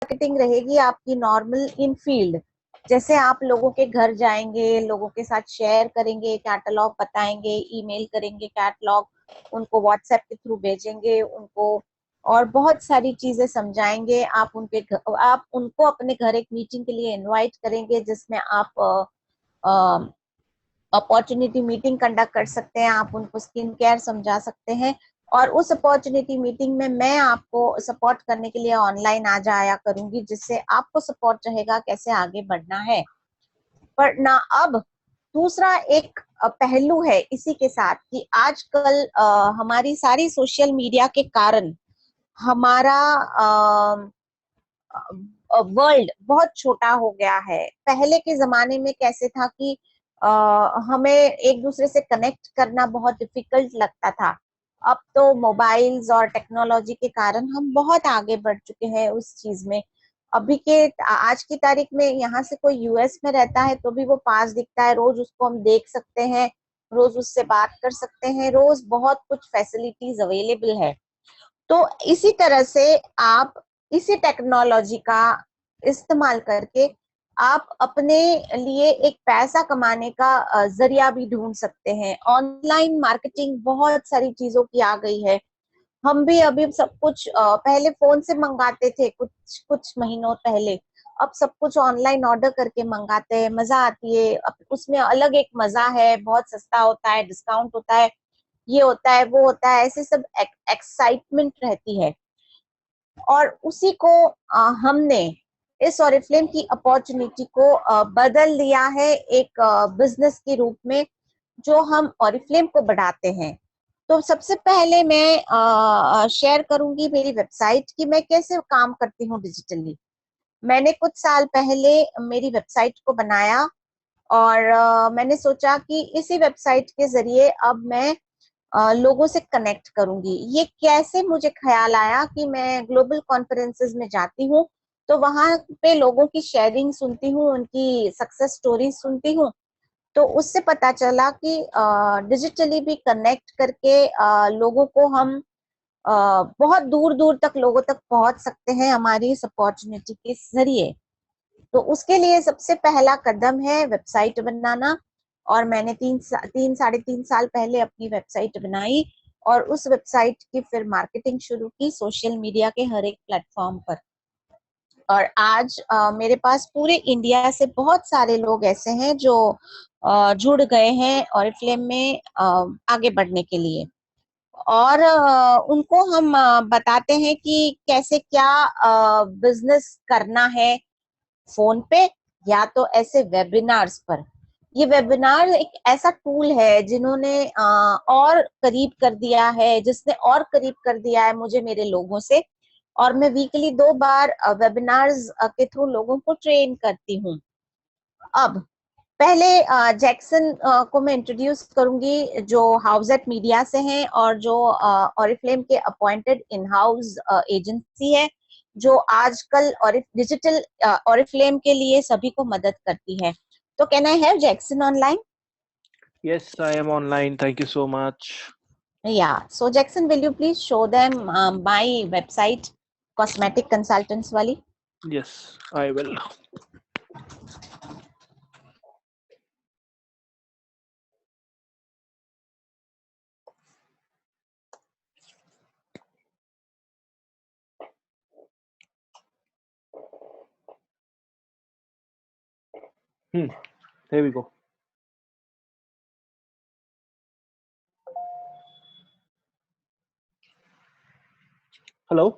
Marketing रहेगी आपकी normal इन field, जैसे आप लोगों के घर जाएंगे, लोगों के साथ शेयर करेंगे, कैटलॉग बताएंगे, ईमेल करेंगे कैटलॉग, उनको व्हाट्सएप के थ्रू भेजेंगे उनको, और बहुत सारी चीजें समझाएंगे। आप उनको अपने घर एक मीटिंग के लिए इनवाइट करेंगे, जिसमें आप अपॉर्चुनिटी मीटिंग कंडक्ट कर सकते हैं, आप उनको स्किन केयर समझा सकते हैं, और उस अपॉर्चुनिटी मीटिंग में मैं आपको सपोर्ट करने के लिए ऑनलाइन आ जाया करूंगी, जिससे आपको सपोर्ट रहेगा कैसे आगे बढ़ना है। पर ना अब दूसरा एक पहलू है इसी के साथ कि आजकल हमारी सारी सोशल मीडिया के कारण हमारा वर्ल्ड बहुत छोटा हो गया है। पहले के जमाने में कैसे था कि हमें एक दूसरे से कनेक्ट करना बहुत डिफिकल्ट लगता था। अब तो मोबाइल्स और टेक्नोलॉजी के कारण हम बहुत आगे बढ़ चुके हैं उस चीज में। अभी के आज की तारीख में यहाँ से कोई यूएस में रहता है तो भी वो पास दिखता है, रोज उसको हम देख सकते हैं, रोज उससे बात कर सकते हैं, रोज बहुत कुछ फैसिलिटीज अवेलेबल है। तो इसी तरह से आप इसी टेक्नोलॉजी का इस्तेमाल करके आप अपने लिए एक पैसा कमाने का जरिया भी ढूंढ सकते हैं। ऑनलाइन मार्केटिंग बहुत सारी चीजों की आ गई है। हम भी अभी सब कुछ पहले फोन से मंगाते थे, कुछ कुछ महीनों पहले। अब सब कुछ ऑनलाइन ऑर्डर करके मंगाते हैं, मजा आती है। उसमें अलग एक मजा है, बहुत सस्ता होता है, डिस्काउंट होता है, ये होता है, वो होता है, ऐसे सब एक्साइटमेंट रहती है। और उसी को हमने इस ऑरिफ्लेम की अपॉर्चुनिटी को बदल दिया है एक बिजनेस के रूप में, जो हम ऑरिफ्लेम को बढ़ाते हैं। तो सबसे पहले मैं शेयर करूंगी मेरी वेबसाइट की मैं कैसे काम करती हूँ डिजिटली। मैंने कुछ साल पहले मेरी वेबसाइट को बनाया, और मैंने सोचा कि इसी वेबसाइट के जरिए अब मैं लोगों से कनेक्ट करूंगी। ये कैसे मुझे ख्याल आया कि मैं ग्लोबल कॉन्फ्रेंसेस में जाती हूँ, तो वहां पे लोगों की शेयरिंग सुनती हूँ, उनकी सक्सेस स्टोरी सुनती हूँ। तो उससे पता चला कि डिजिटली भी कनेक्ट करके लोगों को हम बहुत दूर दूर तक लोगों तक पहुंच सकते हैं हमारी इस अपॉर्चुनिटी के जरिए। तो उसके लिए सबसे पहला कदम है वेबसाइट बनाना। और मैंने 3 साढ़े 3 साल पहले अपनी वेबसाइट बनाई, और उस वेबसाइट की फिर मार्केटिंग शुरू की सोशल मीडिया के हर एक प्लेटफॉर्म पर। और आज मेरे पास पूरे इंडिया से बहुत सारे लोग ऐसे हैं जो जुड़ गए हैं ऑरिफ्लेम में आगे बढ़ने के लिए। और उनको हम बताते हैं कि कैसे क्या बिजनेस करना है फोन पे, या तो ऐसे वेबिनार्स पर। ये वेबिनार एक ऐसा टूल है जिन्होंने और करीब कर दिया है, जिसने और करीब कर दिया है मुझे मेरे लोगों से। और मैं वीकली 2 बार वेबिनार्स के थ्रू लोगों को ट्रेन करती हूँ। अब पहले जैक्सन को मैं इंट्रोड्यूस करूंगी, जो हाउसेट मीडिया से हैं और जो ऑरिफ्लेम के अपॉइंटेड इन हाउस एजेंसी है, जो आजकल डिजिटल ऑरिफ्लेम के लिए सभी को मदद करती है। तो can I have Jackson online? Yes, I am online. Thank you so much. Yeah so Jackson, will you please show them my website, cosmetic consultants वाली? Yes, I will. Here we go. Hello.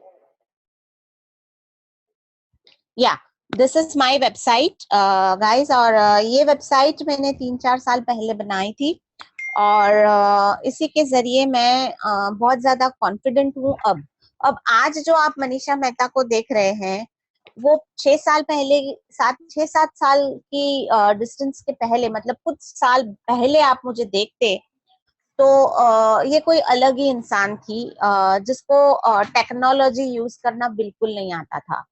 Yeah this is my website guys. और ये website मैंने 3-4 साल पहले बनाई थी, और इसी के जरिए मैं बहुत ज्यादा कॉन्फिडेंट हूँ अब आज जो आप मनीषा मेहता को देख रहे हैं, वो 6 साल पहले, 6-7 साल की डिस्टेंस के पहले, मतलब कुछ साल पहले आप मुझे देखते तो ये कोई अलग ही इंसान थी, जिसको टेक्नोलॉजी यूज करना बिल्कुल नहीं आता था।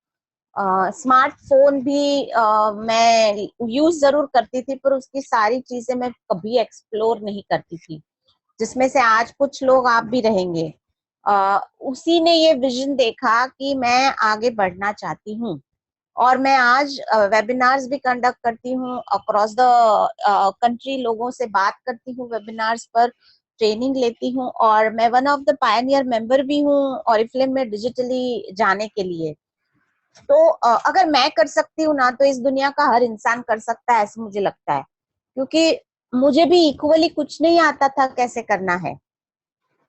स्मार्टफोन भी मैं यूज जरूर करती थी, पर उसकी सारी चीजें मैं कभी एक्सप्लोर नहीं करती थी, जिसमें से आज कुछ लोग आप भी रहेंगे। उसी ने ये विजन देखा कि मैं आगे बढ़ना चाहती हूँ, और मैं आज वेबिनार्स भी कंडक्ट करती हूँ अक्रॉस द कंट्री, लोगों से बात करती हूँ वेबिनार्स पर, ट्रेनिंग लेती हूँ, और मैं one of the Pioneer member भी हूँ ऑरिफ्लेम में डिजिटली जाने के लिए। तो अगर मैं कर सकती हूँ ना, तो इस दुनिया का हर इंसान कर सकता है, ऐसा मुझे लगता है, क्योंकि मुझे भी इक्वली कुछ नहीं आता था कैसे करना है।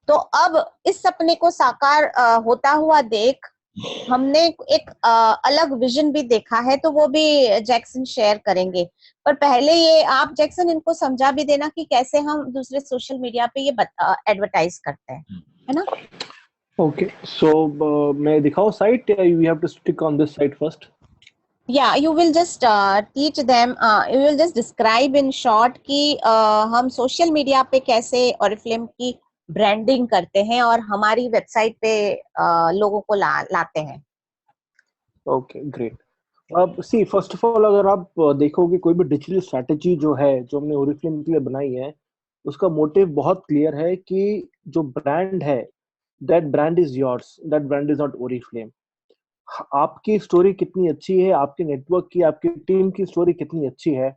तो अब इस सपने को साकार होता हुआ देख हमने एक अलग विजन भी देखा है, तो वो भी जैक्सन शेयर करेंगे। पर पहले ये आप जैक्सन इनको समझा भी देना कि कैसे हम दूसरे सोशल मीडिया पे ये एडवर्टाइज करते हैं, है ना? Okay, so मैं दिखाऊं साइट या you have to stick on this site first? Yeah, you will just teach them, you will just describe in short कि हम सोशल मीडिया पे कैसे ऑरिफ्लेम की ब्रांडिंग करते हैं और हमारी वेबसाइट पे लोगों को लाते हैं। Okay, great. अब सी फर्स्ट ऑफ ऑल, अगर आप देखोगे कोई भी डिजिटल स्ट्रैटेजी जो है, जो हमने ओरिफ्लेम के लिए बनाई है, उसका मोटिव बहुत क्लियर है कि जो ब्रांड है, that brand is yours, that brand is not Oriflame. आपकी स्टोरी कितनी अच्छी है, आपके नेटवर्क की, आपकी टीम की स्टोरी कितनी अच्छी है,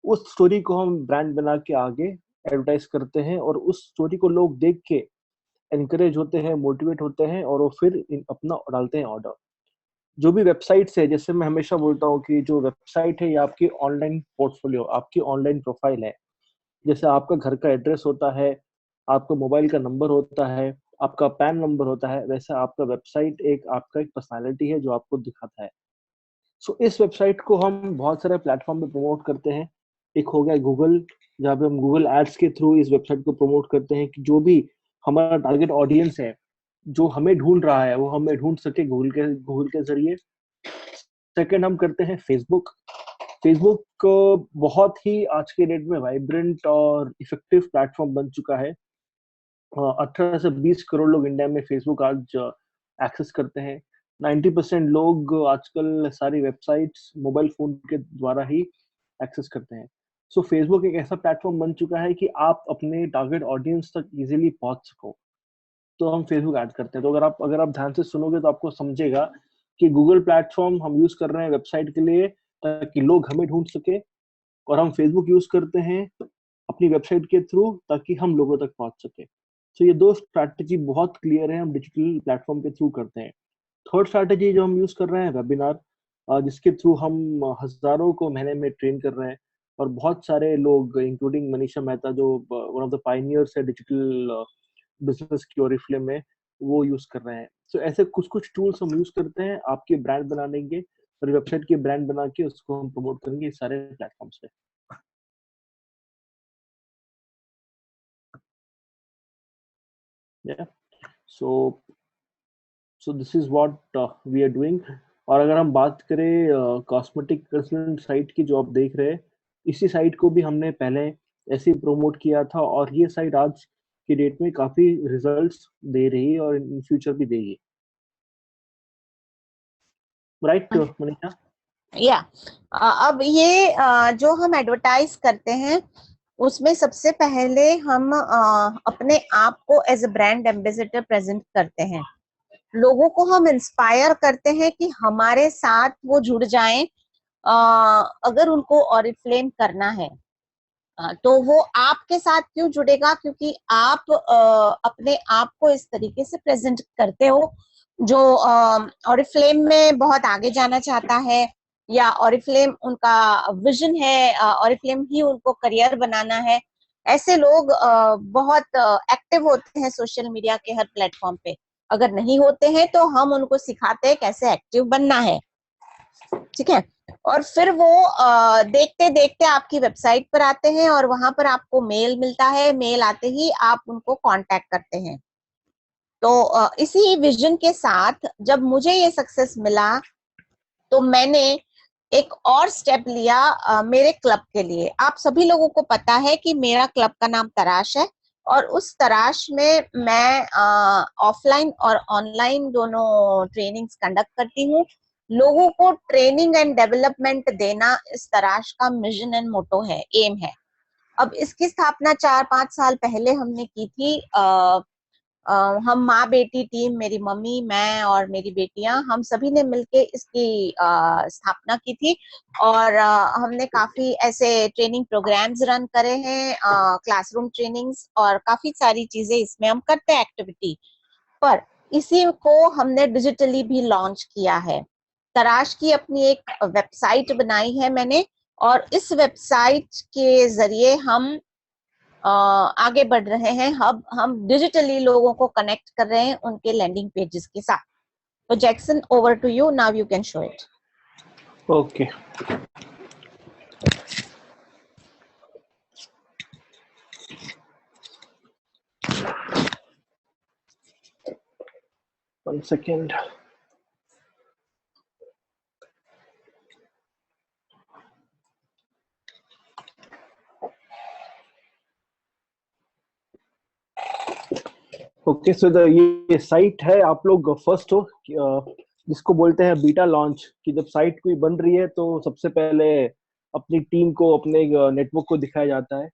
उस स्टोरी को हम ब्रांड बना के आगे एडवर्टाइज करते हैं, और उस स्टोरी को लोग देख के एनकरेज होते हैं, मोटिवेट होते हैं, और वो फिर अपना डालते हैं ऑर्डर। जो भी वेबसाइट्स है, जैसे मैं हमेशा बोलता हूँ कि जो वेबसाइट है ये आपकी ऑनलाइन पोर्टफोलियो, आपकी ऑनलाइन प्रोफाइल है। जैसे आपका घर का एड्रेस होता है, आपका मोबाइल का नंबर होता है, आपका पैन नंबर होता है, वैसे आपका वेबसाइट एक आपका एक पर्सनालिटी है जो आपको दिखाता है। सो इस वेबसाइट को हम बहुत सारे प्लेटफॉर्म पे प्रमोट करते हैं। एक हो गया गूगल, जहाँ पे हम गूगल एड्स के थ्रू इस वेबसाइट को प्रमोट करते हैं कि जो भी हमारा टारगेट ऑडियंस है, जो हमें ढूंढ रहा है, वो हमें ढूंढ सके गूगल के जरिए। सेकंड हम करते हैं फेसबुक। फेसबुक बहुत ही आज के डेट में वाइब्रेंट और इफेक्टिव प्लेटफॉर्म बन चुका है। 18 से 20 करोड़ लोग इंडिया में फेसबुक आज एक्सेस करते हैं। 90% लोग आजकल सारी वेबसाइट्स मोबाइल फोन के द्वारा ही एक्सेस करते हैं। सो फेसबुक एक ऐसा प्लेटफॉर्म बन चुका है कि आप अपने टारगेट ऑडियंस तक इजीली पहुंच सको, तो हम फेसबुक ऐड करते हैं। तो अगर आप ध्यान से सुनोगे तो आपको समझेगा कि गूगल प्लेटफॉर्म हम यूज कर रहे हैं वेबसाइट के लिए ताकि लोग हमें ढूंढ सके, और हम फेसबुक यूज करते हैं अपनी वेबसाइट के थ्रू ताकि हम लोगों तक पहुंच सके। तो ये दो स्ट्रैटेजी बहुत क्लियर है, हम डिजिटल प्लेटफॉर्म के थ्रू करते हैं। थर्ड स्ट्रैटेजी जो हम यूज कर रहे हैं वेबिनार, जिसके थ्रू हम हजारों को महीने में ट्रेन कर रहे हैं, और बहुत सारे लोग इंक्लूडिंग मनीषा मेहता जो वन ऑफ द पाइनियर्स है डिजिटल बिजनेस की ओरिफ्लेम में, वो यूज कर रहे हैं। तो ऐसे कुछ कुछ टूल्स हम यूज करते हैं आपके ब्रांड बनाने के, और वेबसाइट की ब्रांड बना के उसको हम प्रमोट करेंगे इस सारे प्लेटफॉर्म्स पे। Yeah. So this is what we are doing. और अगर हम बात करें कॉस्मेटिक कंसल्टेंट साइट की जो आप देख रहे हैं, इसी साइट को भी हमने पहले ऐसे ही प्रमोट किया था, और ये साइट आज की डेट में काफी रिजल्ट्स दे रही है और इन फ्यूचर भी देगी। राइट मनीषा? या अब ये जो हम एडवर्टाइज करते हैं उसमें सबसे पहले हम अपने आप को as a brand ambassador present करते हैं। लोगों को हम इंस्पायर करते हैं कि हमारे साथ वो जुड़ जाएं, अगर उनको ऑरिफ्लेम करना है। तो वो आपके साथ क्यों जुड़ेगा? क्योंकि आप अपने आप को इस तरीके से प्रेजेंट करते हो जो ऑरिफ्लेम में बहुत आगे जाना चाहता है, या ऑरिफ्लेम उनका विजन है, ऑरिफ्लेम ही उनको करियर बनाना है। ऐसे लोग बहुत एक्टिव होते हैं सोशल मीडिया के हर प्लेटफॉर्म पे। अगर नहीं होते हैं तो हम उनको सिखाते हैं कैसे एक्टिव बनना है, ठीक है? और फिर वो देखते देखते आपकी वेबसाइट पर आते हैं, और वहां पर आपको मेल मिलता है। मेल आते ही आप उनको कांटेक्ट करते हैं। तो इसी विजन के साथ जब मुझे ये सक्सेस मिला, तो मैंने एक और स्टेप लिया मेरे क्लब के लिए। आप सभी लोगों को पता है कि मेरा क्लब का नाम तराश है, और उस तराश में मैं ऑफलाइन और ऑनलाइन दोनों ट्रेनिंग्स कंडक्ट करती हूँ। लोगों को ट्रेनिंग एंड डेवलपमेंट देना इस तराश का मिशन एंड मोटो है, एम है। अब इसकी स्थापना 4-5 साल पहले हमने की थी हम माँ बेटी टीम, मेरी मम्मी, मैं और मेरी बेटियां, हम सभी ने मिलके इसकी स्थापना की थी। और हमने काफी ऐसे ट्रेनिंग प्रोग्राम्स रन करे हैं, क्लासरूम ट्रेनिंग्स, और काफी सारी चीजें इसमें हम करते हैं एक्टिविटी। पर इसी को हमने डिजिटली भी लॉन्च किया है। तराश की अपनी एक वेबसाइट बनाई है मैंने, और इस वेबसाइट के जरिए हम आगे बढ़ रहे हैं। हम डिजिटली लोगों को कनेक्ट कर रहे हैं उनके लैंडिंग पेजेस के साथ। तो Jackson, over to you, now you can show it. Okay, one second. Okay, so ये साइट है, आप लोग फर्स्ट हो जिसको बोलते हैं बीटा लॉन्च, कि जब साइट कोई बन रही है तो सबसे पहले अपनी टीम को, अपने नेटवर्क को दिखाया जाता है,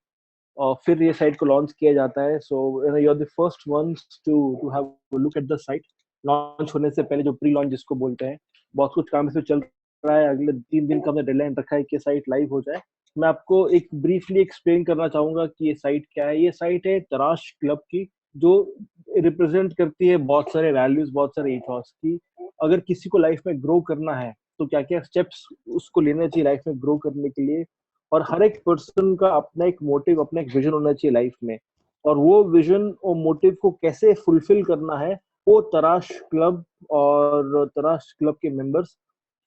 और फिर ये साइट को लॉन्च किया जाता है। So you are the first ones to have look at the site. Launch होने से पहले जो प्री लॉन्च जिसको बोलते हैं, बहुत कुछ काम इसमें चल रहा है। अगले 3 दिन का हमने डेडलाइन रखा है कि साइट लाइव हो जाए। मैं आपको एक ब्रीफली एक्सप्लेन करना चाहूंगा कि ये साइट क्या है। ये साइट है तराश क्लब की, जो रिप्रेजेंट करती है बहुत सारे वैल्यूज, बहुत सारे इथॉस की। अगर किसी को लाइफ में ग्रो करना है तो क्या क्या स्टेप्स उसको लेने चाहिए लाइफ में ग्रो करने के लिए। और हर एक पर्सन का अपना एक मोटिव, अपना एक विजन होना चाहिए लाइफ में, और वो विजन और मोटिव को कैसे फुलफिल करना है, वो तराश क्लब और तराश क्लब के मेंबर्स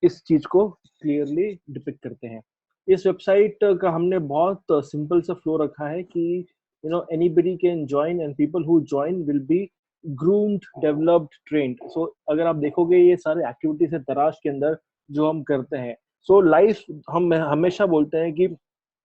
इस चीज को क्लियरली डिपिक्ट करते हैं। इस वेबसाइट का हमने बहुत सिंपल सा फ्लो रखा है कि anybody can join, and people who join will be groomed, developed, trained. So अगर आप देखोगे ये सारे एक्टिविटीज है तराश के अंदर जो हम करते हैं। सो लाइफ, हम हमेशा बोलते हैं कि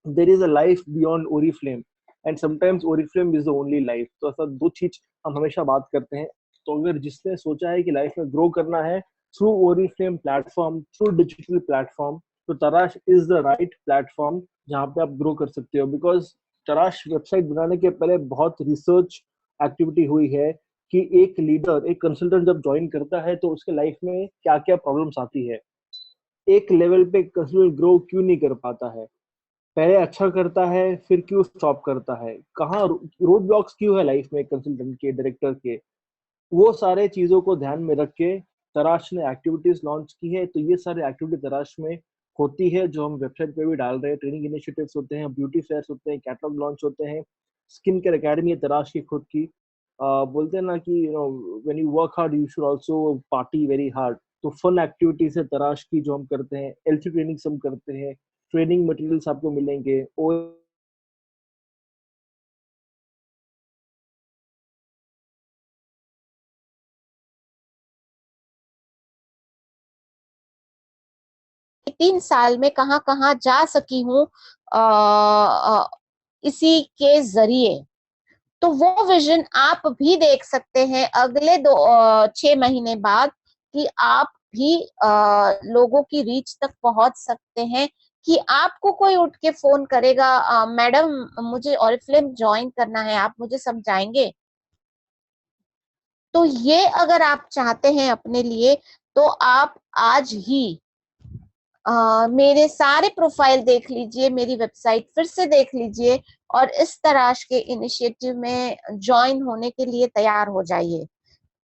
there is a life beyond Oriflame, and sometimes Oriflame is the only life. तो ऐसा दो चीज हम हमेशा बात करते हैं। तो अगर जिसने सोचा है कि लाइफ में ग्रो करना है through Oriflame platform, through digital platform, तो तराश इज द राइट प्लेटफॉर्म जहाँ पे आप ग्रो कर सकते हो। बिकॉज तराश वेबसाइट बनाने के पहले बहुत रिसर्च एक्टिविटी हुई है कि एक लीडर, एक कंसल्टेंट जब ज्वाइन करता है तो उसके लाइफ में क्या क्या प्रॉब्लम्स आती है, एक लेवल पे कंसल्टेंट ग्रो क्यों नहीं कर पाता है, पहले अच्छा करता है फिर क्यों स्टॉप करता है, कहाँ रोड ब्लॉक्स क्यों है लाइफ में कंसल्टेंट के, डायरेक्टर के। वो सारे चीजों को ध्यान में रख के तराश ने एक्टिविटीज लॉन्च की है। तो ये सारे एक्टिविटी तराश में होती है जो हम वेबसाइट पे भी डाल रहे हैं। ट्रेनिंग इनिशिएटिव्स होते हैं, ब्यूटी फेयर्स होते हैं, कैटलॉग लॉन्च होते हैं, स्किन केयर एकेडमी है तराश की खुद की। बोलते हैं ना कि when you work hard you should also party very hard. तो फन एक्टिविटीज है तराश की जो हम करते हैं, एलसी ट्रेनिंग्स हम करते हैं, ट्रेनिंग मटेरियल्स आपको मिलेंगे। और 3 साल में कहाँ कहाँ जा सकी हूँ इसी के जरिए। तो वो विजन आप भी देख सकते हैं अगले 6 महीने बाद, कि आप भी लोगों की रीच तक पहुंच सकते हैं। कि आपको कोई उठ के फोन करेगा, मैडम मुझे ऑरिफ्लेम ज्वाइन करना है, आप मुझे समझाएंगे? तो ये अगर आप चाहते हैं अपने लिए, तो आप आज ही मेरे सारे प्रोफाइल देख लीजिए, मेरी वेबसाइट फिर से देख लीजिए, और इस तराश के इनिशिएटिव में ज्वाइन होने के लिए तैयार हो जाइए।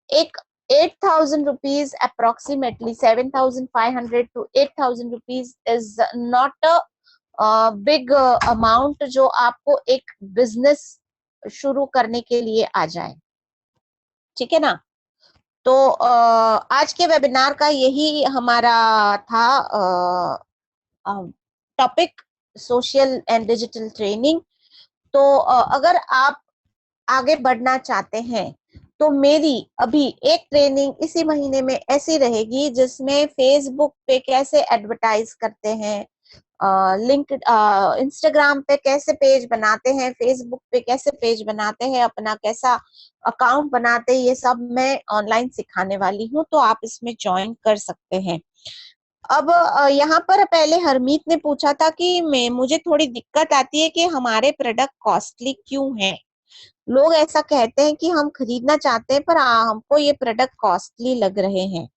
एक 8,000 rupees, approximately 7,500 to 8,000 rupees is not a big amount जो आपको एक बिजनेस शुरू करने के लिए आ जाए। ठीक है ना? तो आज के वेबिनार का यही हमारा था topic, social and digital training. तो अगर आप आगे बढ़ना चाहते हैं तो मेरी अभी एक ट्रेनिंग इसी महीने में ऐसी रहेगी जिसमें फेसबुक पे कैसे एडवर्टाइज करते हैं, लिंक इंस्टाग्राम पे कैसे पेज बनाते हैं, फेसबुक पे कैसे पेज बनाते हैं, अपना कैसा अकाउंट बनाते हैं, ये सब मैं ऑनलाइन सिखाने वाली हूँ। तो आप इसमें ज्वाइन कर सकते हैं। अब यहाँ पर पहले हरमीत ने पूछा था कि मैं मुझे थोड़ी दिक्कत आती है कि हमारे प्रोडक्ट कॉस्टली क्यों हैं। लोग ऐसा कहते हैं कि हम खरीदना चाहते हैं पर हमको ये प्रोडक्ट कॉस्टली लग रहे हैं।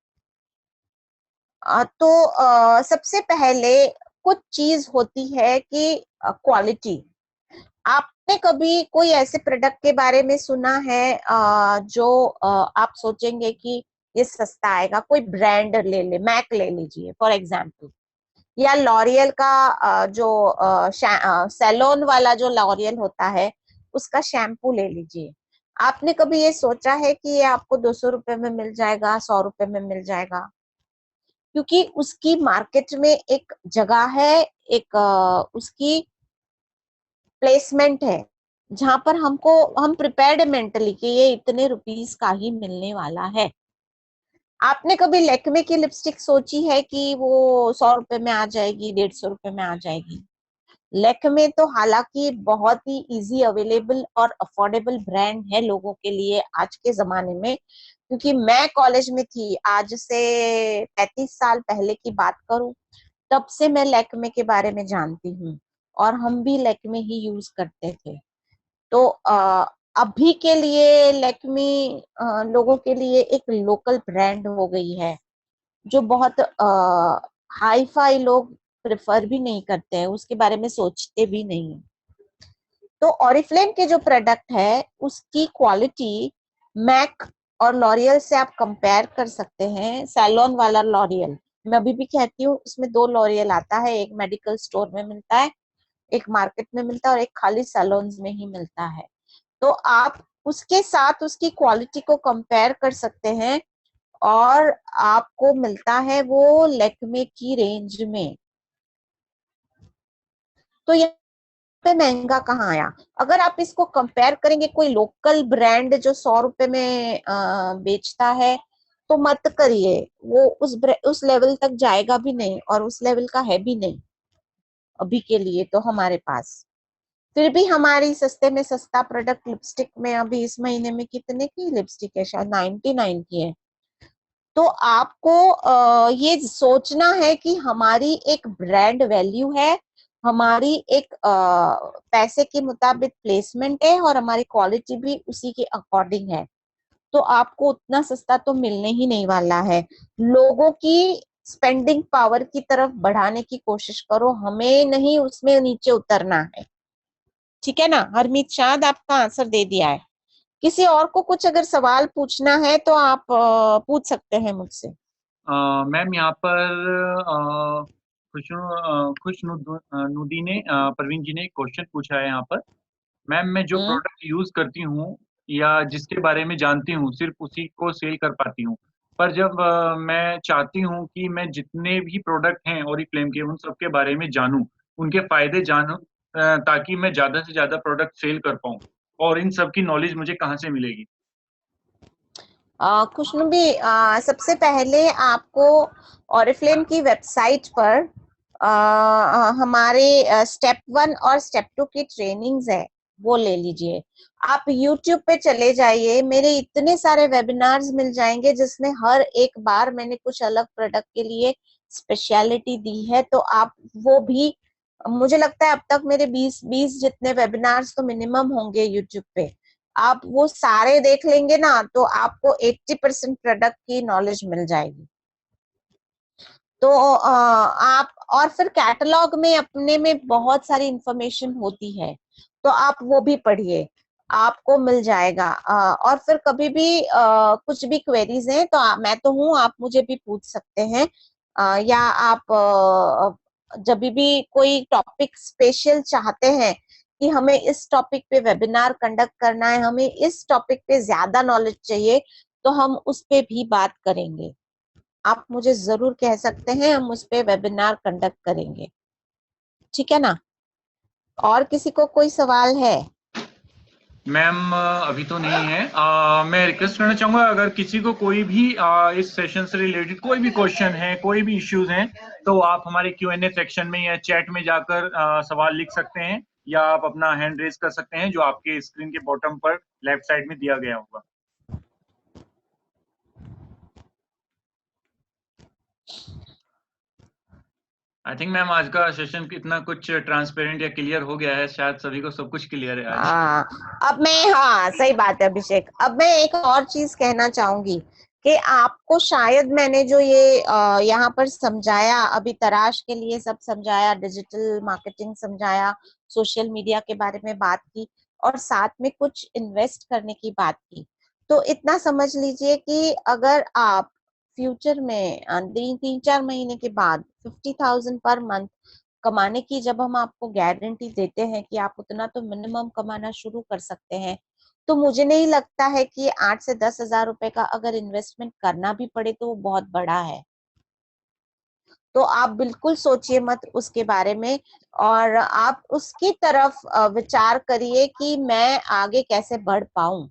तो सबसे पहले कुछ चीज होती है कि क्वालिटी। आपने कभी कोई ऐसे प्रोडक्ट के बारे में सुना है जो आप सोचेंगे कि ये सस्ता आएगा? कोई ब्रांड ले ले, मैक ले लीजिए फॉर एग्जाम्पल, या लॉरियल का जो सैलून वाला जो लॉरियल होता है उसका शैम्पू ले लीजिए। आपने कभी ये सोचा है कि ये आपको 200 रुपए में मिल जाएगा, 100 रुपए में मिल जाएगा? क्योंकि उसकी मार्केट में एक जगह है, एक उसकी प्लेसमेंट है जहां पर हम प्रिपेयर्ड मेंटली कि ये इतने रुपीस का ही मिलने वाला है। आपने कभी लेक्मे की लिपस्टिक सोची है कि वो 100 रुपए में आ जाएगी, 150 रुपए में आ जाएगी? लेक्मे तो हालांकि बहुत ही इजी अवेलेबल और अफोर्डेबल ब्रांड है लोगों के लिए आज के जमाने में। क्योंकि मैं कॉलेज में थी, आज से 35 साल पहले की बात करूं, तब से मैं लेक्मे के बारे में जानती हूँ और हम भी लेक्मे ही यूज करते थे। तो अभी के लिए लेक्मी लोगों के लिए एक लोकल ब्रांड हो गई है, जो बहुत हाई फाई लोग प्रेफर भी नहीं करते हैं, उसके बारे में सोचते भी नहीं है। तो ऑरिफ्लेम के जो प्रोडक्ट है उसकी क्वालिटी मैक और लॉरियल से आप कंपेयर कर सकते हैं। सैलॉन वाला लॉरियल, मैं अभी भी कहती हूँ, उसमें दो लॉरियल आता है, एक मेडिकल स्टोर में मिलता है, एक मार्केट में मिलता है और एक खाली सैलून्स में ही मिलता है। तो आप उसके साथ उसकी क्वालिटी को कंपेयर कर सकते हैं और आपको मिलता है वो लेक्मे की रेंज में। तो यहाँ पे महंगा कहाँ आया? अगर आप इसको कंपेयर करेंगे कोई लोकल ब्रांड जो 100 रुपए में बेचता है, तो मत करिए। वो उस लेवल तक जाएगा भी नहीं और उस लेवल का है भी नहीं अभी के लिए तो हमारे पास। फिर भी हमारी सस्ते में सस्ता प्रोडक्ट लिपस्टिक में अभी इस महीने में कितने की लिपस्टिक है? शायद 99 की है। तो आपको ये सोचना है कि हमारी एक ब्रांड वैल्यू है, हमारी एक पैसे के मुताबिक प्लेसमेंट है और हमारी क्वालिटी भी उसी के अकॉर्डिंग है। तो आपको उतना सस्ता तो मिलने ही नहीं वाला है। लोगों की स्पेंडिंग पावर की तरफ बढ़ाने की कोशिश करो, हमें नहीं उसमें नीचे उतरना है। ठीक है ना? हरमीत, शायद आपका आंसर दे दिया है। किसी और को कुछ अगर सवाल पूछना है तो आप पूछ सकते हैं मुझसे। मैम यहाँ पर खुशनुदी ने प्रवीण जी ने एक क्वेश्चन पूछा है यहाँ पर। मैम मैं जो हम्म। प्रोडक्ट यूज करती हूँ या जिसके बारे में जानती हूँ सिर्फ उसी को सेल कर पाती हूँ। पर जब मैं चाहती हूँ कि मैं जितने भी प्रोडक्ट हैं ओरिफ्लेम के उन सब के बारे में जानूं, उनके फायदे जानूं, ताकि मैं ज्यादा से ज्यादा प्रोडक्ट सेल कर पाऊँ, और इन सब की नॉलेज मुझे कहाँ से मिलेगी? खुशनुबी, सबसे पहले आपको ऑरिफ्लेम की वेबसाइट पर हमारे स्टेप 1 और स्टेप 2 की ट्रेनिंग्स है, वो ले लीजिए। आप यूट्यूब पे चले जाइए, मेरे इतने सारे वेबिनार्स मिल जाएंगे जिसमें हर एक बार मैंने कुछ अलग प्रोडक्ट के लिए स्पेशलिटी दी है। तो आप वो भी, मुझे लगता है अब तक मेरे 20 जितने वेबिनार्स तो मिनिमम होंगे यूट्यूब पे। आप वो सारे देख लेंगे ना तो आपको 80% प्रोडक्ट की नॉलेज मिल जाएगी। तो आप, और फिर कैटलॉग में अपने में बहुत सारी इंफॉर्मेशन होती है, तो आप वो भी पढ़िए, आपको मिल जाएगा। और फिर कभी भी कुछ भी क्वेरीज हैं तो मैं तो हूँ, आप मुझे भी पूछ सकते हैं। या आप जब भी कोई टॉपिक स्पेशल चाहते हैं कि हमें इस टॉपिक पे वेबिनार कंडक्ट करना है, हमें इस टॉपिक पे ज्यादा नॉलेज चाहिए, तो हम उस पे भी बात करेंगे। आप मुझे जरूर कह सकते हैं, हम उस पे वेबिनार कंडक्ट करेंगे। ठीक है ना? और किसी को कोई सवाल है? मैम अभी तो नहीं है। मैं रिक्वेस्ट करना चाहूंगा, अगर किसी को कोई भी इस सेशन से रिलेटेड कोई भी क्वेश्चन है, कोई भी इश्यूज हैं, तो आप हमारे Q&A सेक्शन में या चैट में जाकर सवाल लिख सकते हैं, या आप अपना हैंड रेज कर सकते हैं जो आपके स्क्रीन के बॉटम पर लेफ्ट साइड में दिया गया होगा। आई थिंक मैम आज का सेशन इतना कुछ ट्रांसपेरेंट या क्लियर हो गया है, शायद सभी को सब कुछ क्लियर है आज। अब मैं, हाँ सही बात है अभिषेक, अब मैं एक और चीज कहना चाहूंगी कि आपको शायद मैंने जो ये यहाँ पर समझाया, अभी तराश के लिए सब समझाया, डिजिटल मार्केटिंग समझाया, सोशल मीडिया के बारे में बात की और साथ में कुछ इन्वेस्ट करने की बात की, तो इतना समझ लीजिए कि अगर आप फ्यूचर में 3-4 महीने के बाद 50,000 पर मंथ कमाने की जब हम आपको गारंटी देते हैं कि आप उतना तो मिनिमम कमाना शुरू कर सकते हैं, तो मुझे नहीं लगता है कि 8 से 10 हजार रुपए का अगर इन्वेस्टमेंट करना भी पड़े तो वो बहुत बड़ा है। तो आप बिल्कुल सोचिए मत उसके बारे में, और आप उसकी तरफ विचार करिए कि मैं आगे कैसे बढ़ पाऊं।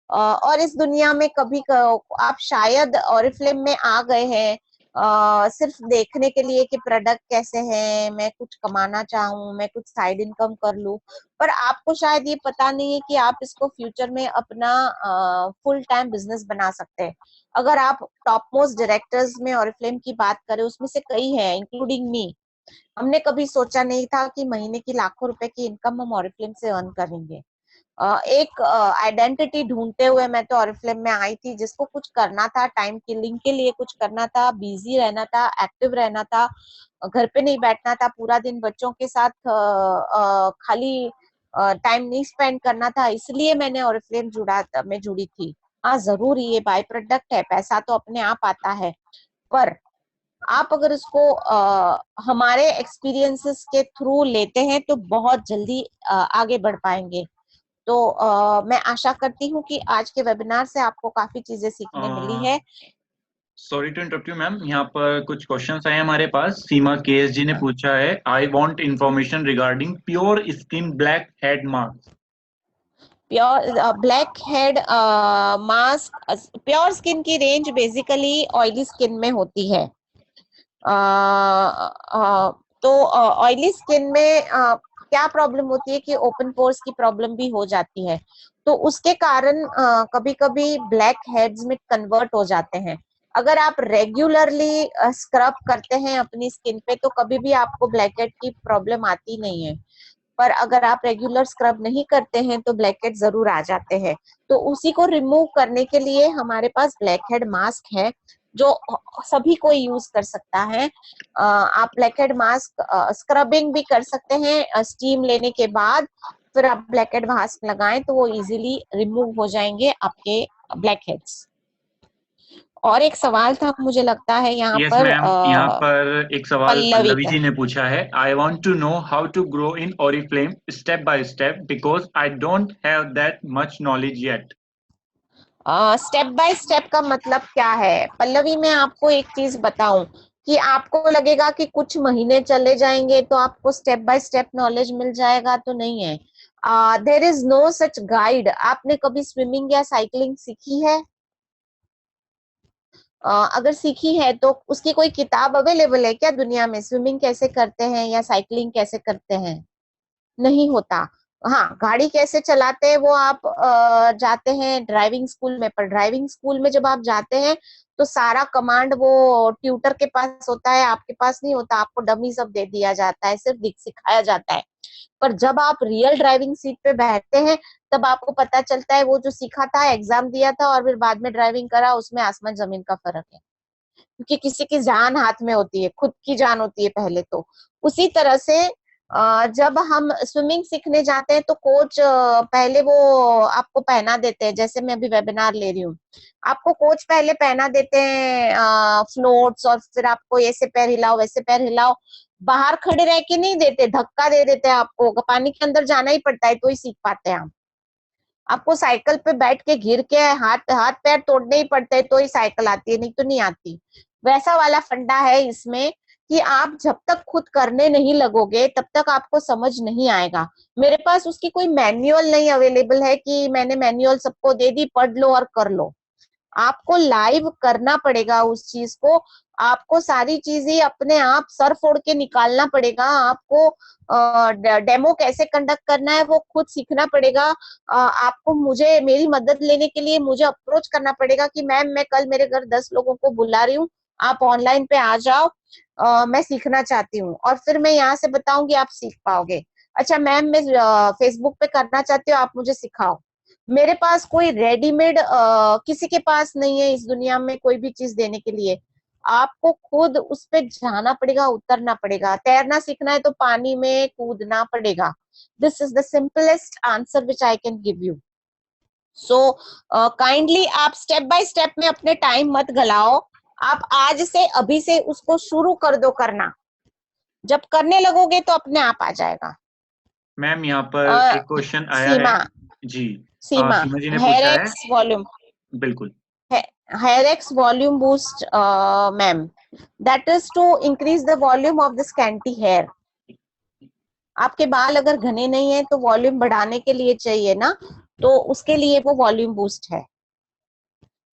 और इस दुनिया में कभी आप शायद ऑरिफ्लेम में आ गए हैं सिर्फ देखने के लिए कि प्रोडक्ट कैसे हैं, मैं कुछ कमाना चाहूं, मैं कुछ साइड इनकम कर लूं, पर आपको शायद ये पता नहीं है कि आप इसको फ्यूचर में अपना फुल टाइम बिजनेस बना सकते हैं। अगर आप टॉप मोस्ट डायरेक्टर्स में ऑरिफ्लेम की बात करें, उसमें से कई हैं इंक्लूडिंग मी, हमने कभी सोचा नहीं था कि महीने की लाखों रुपए की इनकम हम ऑरिफ्लेम से अर्न करेंगे। एक आइडेंटिटी ढूंढते हुए मैं तो ऑरिफ्लेम में आई थी, जिसको कुछ करना था, टाइम किलिंग के लिए कुछ करना था, बिजी रहना था, एक्टिव रहना था, घर पे नहीं बैठना था पूरा दिन, बच्चों के साथ खाली टाइम नहीं स्पेंड करना था, इसलिए मैंने ऑरिफ्लेम में जुड़ी थी। हाँ जरूर ये बाय प्रोडक्ट है, पैसा तो अपने आप आता है, पर आप अगर उसको हमारे एक्सपीरियंसेस के थ्रू लेते हैं तो बहुत जल्दी आगे बढ़ पाएंगे। तो मैं आशा करती हूँ कि आज के वेबिनार से आपको काफी चीजें सीखने मिली है। Sorry to interrupt you ma'am, यहाँ पर कुछ क्वेश्चंस आए हैं हमारे पास। सीमा केएस जी ने पूछा है, I want information regarding pure skin black head mask. Pure black head mask, pure skin की रेंज बेसिकली ऑयली स्किन में होती है। तो ऑयली स्किन में क्या प्रॉब्लम होती है कि ओपन पोर्स की प्रॉब्लम भी हो जाती है, तो उसके कारण कभी कभी ब्लैक हेड्स में कन्वर्ट हो जाते हैं। अगर आप रेगुलरली स्क्रब करते हैं अपनी स्किन पे तो कभी भी आपको ब्लैक हेड की प्रॉब्लम आती नहीं है, पर अगर आप रेगुलर स्क्रब नहीं करते हैं तो ब्लैक हेड जरूर आ जाते हैं। तो उसी को रिमूव करने के लिए हमारे पास ब्लैक हेड मास्क है जो सभी कोई यूज कर सकता है। आप ब्लैक हेड मास्क स्क्रबिंग भी कर सकते हैं स्टीम लेने के बाद, फिर आप ब्लैक हेड मास्क लगाएं तो वो इजीली रिमूव हो जाएंगे आपके ब्लैक हेड्स। और एक सवाल था मुझे लगता है यहाँ यस पर मैम, यहाँ पर एक सवाल पल्लवी पल्लवी का। जी ने पूछा है, I want to know how to grow in Oriflame step by step because I don't have that much knowledge yet. Step by step का मतलब क्या है पल्लवी? मैं आपको एक चीज बताऊं कि आपको लगेगा कि कुछ महीने चले जाएंगे तो आपको स्टेप बाय स्टेप नॉलेज मिल जाएगा, तो नहीं है। There is no such guide. आपने कभी स्विमिंग या साइकिलिंग सीखी है? अगर सीखी है तो उसकी कोई किताब अवेलेबल है क्या दुनिया में, स्विमिंग कैसे करते हैं या साइकिलिंग कैसे करते हैं? नहीं होता। हाँ, गाड़ी कैसे चलाते हैं वो आप जाते हैं ड्राइविंग स्कूल में, पर ड्राइविंग स्कूल में जब आप जाते हैं तो सारा कमांड वो ट्यूटर के पास होता है, आपके पास नहीं होता, आपको डमी सब दे दिया जाता है, सिर्फ सिखाया जाता है। पर जब आप रियल ड्राइविंग सीट पे बैठते हैं तब आपको पता चलता है वो जो सीखा था, एग्जाम दिया था और फिर बाद में ड्राइविंग करा, उसमें आसमान जमीन का फर्क है, क्योंकि किसी की जान हाथ में होती है, खुद की जान होती है पहले तो। उसी तरह से जब हम स्विमिंग सीखने जाते हैं तो कोच पहले वो आपको पहना देते हैं, जैसे मैं अभी वेबिनार ले रही हूँ, आपको कोच पहले पहना देते हैं फ्लोट्स, और फिर आपको ऐसे पैर हिलाओ वैसे पैर हिलाओ, बाहर खड़े रह के नहीं देते, धक्का दे देते हैं आपको, पानी के अंदर जाना ही पड़ता है तो ही सीख पाते हैं हम। आपको साइकिल पे बैठ के गिर के हाथ हाथ पैर तोड़ने ही पड़ते हैं तो ही साइकिल आती है, नहीं तो नहीं आती। वैसा वाला फंडा है इसमें कि आप जब तक खुद करने नहीं लगोगे तब तक आपको समझ नहीं आएगा। मेरे पास उसकी कोई मैन्युअल नहीं अवेलेबल है कि मैंने मैन्युअल सबको दे दी, पढ़ लो और कर लो। आपको लाइव करना पड़ेगा उस चीज को, आपको सारी चीजें अपने आप सर फोड़ के निकालना पड़ेगा, आपको डेमो कैसे कंडक्ट करना है वो खुद सीखना पड़ेगा। आपको मुझे मेरी मदद लेने के लिए मुझे अप्रोच करना पड़ेगा कि मैम मैं कल मेरे घर 10 लोगों को बुला रही हूँ, आप ऑनलाइन पे आ जाओ, मैं सीखना चाहती हूँ, और फिर मैं यहाँ से बताऊंगी, आप सीख पाओगे। अच्छा मैम, मैं फेसबुक पे करना चाहती हूँ, आप मुझे सिखाओ। मेरे पास कोई रेडीमेड किसी के पास नहीं है इस दुनिया में कोई भी चीज देने के लिए। आपको खुद उस पे जाना पड़ेगा, उतरना पड़ेगा। तैरना सीखना है तो पानी में कूदना पड़ेगा। This is the simplest answer which I can give you. So kindly आप स्टेप बाय स्टेप में अपने टाइम मत गलाओ। आप आज से, अभी से उसको शुरू कर दो करना। जब करने लगोगे तो अपने आप आ जाएगा। मैम यहाँ पर एक क्वेश्चन आया है जी, सीमा, सीमा जी ने हेयर पूछा है। एक्स वॉल्यूम, बिल्कुल, hair X volume boost ma'am, that is to increase the volume of the scanty hair. आपके बाल अगर घने नहीं है तो वॉल्यूम बढ़ाने के लिए चाहिए ना, तो उसके लिए वो वॉल्यूम बूस्ट है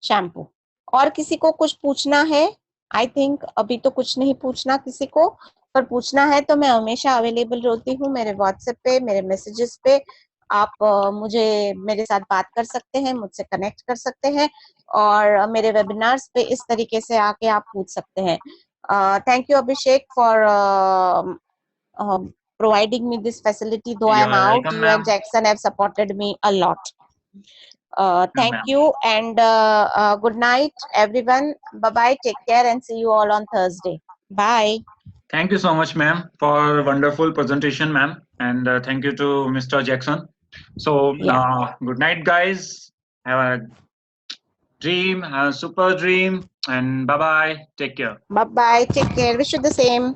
शैम्पू। और किसी को कुछ पूछना है? आई थिंक अभी तो कुछ नहीं पूछना किसी को, पर पूछना है तो मैं हमेशा अवेलेबल रहती हूँ मेरे व्हाट्सएप पे, मेरे मैसेजेस पे। आप मुझे, मेरे साथ बात कर सकते हैं, मुझसे कनेक्ट कर सकते हैं, और मेरे वेबिनार्स पे इस तरीके से आके आप पूछ सकते हैं। Thank you Abhishek for providing me this facility, though I am out. welcome, You and Jackson have supported me a lot. Thank ma'am. you, and good night everyone. Bye bye, take care, and see you all on Thursday. Bye. Thank you so much, ma'am, for wonderful presentation, ma'am, and thank you to Mr. Jackson. So good night, guys. Have a dream, have a super dream, and bye bye, take care. Bye bye, take care. Wish you the same.